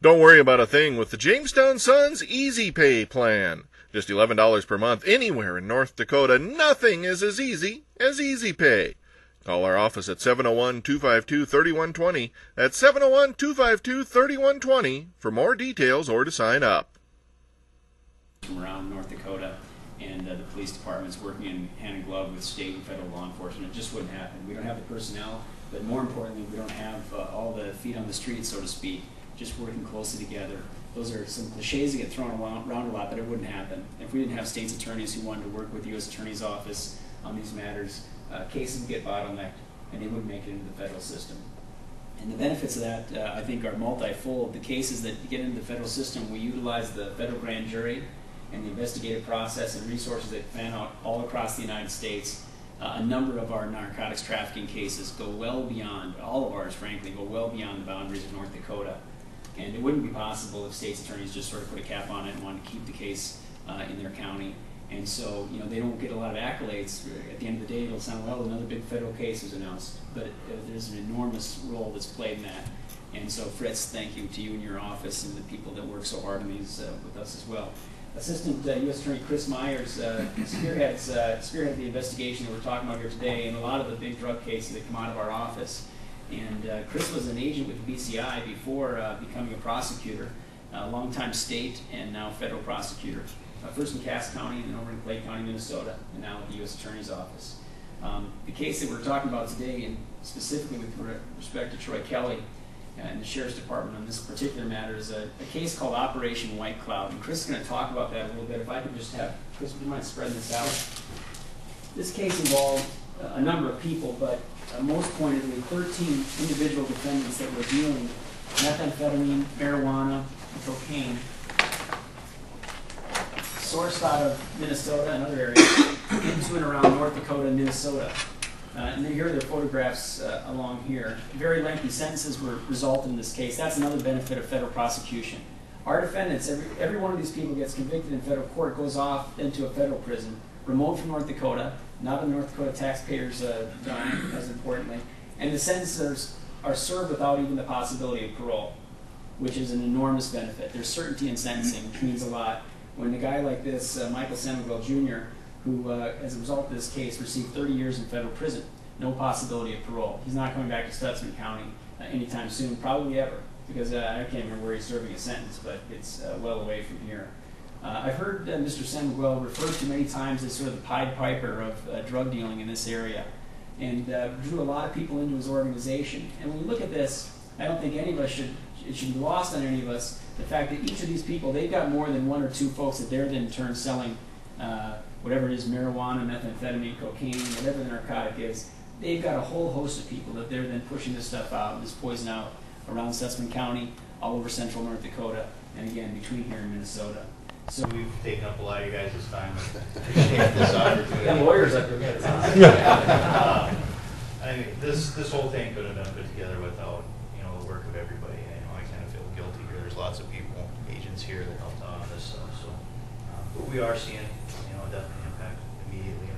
Don't worry about a thing with the Jamestown Suns Easy Pay plan. Just $11 per month anywhere in North Dakota. Nothing is as easy as Easy Pay. Call our office at 701-252-3120. That's 701-252-3120 for more details or to sign up. From around North Dakota, and the police department's working in hand in glove with state and federal law enforcement. It just wouldn't happen. We don't have the personnel, but more importantly, we don't have all the feet on the street, so to speak, just working closely together. Those are some cliches that get thrown around a lot, but it wouldn't happen. If we didn't have state's attorneys who wanted to work with the U.S. Attorney's Office on these matters, cases would get bottlenecked, and they wouldn't make it into the federal system. And the benefits of that, I think, are multifold. The cases that get into the federal system, we utilize the federal grand jury and the investigative process and resources that fan out all across the United States. A number of our narcotics trafficking cases go well beyond, all of ours, frankly, go well beyond the boundaries of North Dakota. And it wouldn't be possible if state's attorneys just sort of put a cap on it and wanted to keep the case in their county. And so, they don't get a lot of accolades. At the end of the day, it'll sound, well, another big federal case was announced. But there's an enormous role that's played in that. And so, Fritz, thank you to you and your office and the people that work so hard on these with us as well. Assistant U.S. Attorney Chris Myers spearheads the investigation that we're talking about here today and a lot of the big drug cases that come out of our office. And Chris was an agent with the BCI before becoming a prosecutor, a longtime state and now federal prosecutor. First in Cass County and then over in Clay County, Minnesota, and now with the U.S. Attorney's Office. The case that we're talking about today, and specifically with respect to Troy Kelly and the Sheriff's Department on this particular matter, is a case called Operation White Cloud. And Chris is going to talk about that a little bit. If I could just have, Chris, would you mind spreading this out? This case involved a number of people, but most pointedly 13 individual defendants that were dealing methamphetamine, marijuana, and cocaine, sourced out of Minnesota and other areas into and around North Dakota and Minnesota. And then here are their photographs along here. Very lengthy sentences were resulted in this case. That's another benefit of federal prosecution. Our defendants, every one of these people gets convicted in federal court, goes off into a federal prison, remote from North Dakota, not a North Dakota taxpayers' dime, as importantly. And the sentences are served without even the possibility of parole, which is an enormous benefit. There's certainty in sentencing, which means a lot. When a guy like this, Michael Samuel Jr., who, as a result of this case, received 30 years in federal prison, no possibility of parole. He's not coming back to Stutsman County anytime soon, probably ever, because I can't remember where he's serving a sentence, but it's well away from here. I've heard Mr. Samuel referred to many times as sort of the Pied Piper of drug dealing in this area, and drew a lot of people into his organization. And when you look at this, I don't think any of us it should be lost on any of us, the fact that each of these people, they've got more than one or two folks that they're then in turn selling whatever it is, marijuana, methamphetamine, cocaine, whatever the narcotic is. They've got a whole host of people that they're then pushing this stuff out, this poison out around Stutsman County, all over central North Dakota, and again, between here and Minnesota. So we've taken up a lot of you guys' time. Appreciate this opportunity. And lawyers up there. I mean, this whole thing could have been put together without the work of everybody. I kind of feel guilty here. There's lots of people, agents here that helped out on this stuff. So, but we are seeing definitely impact immediately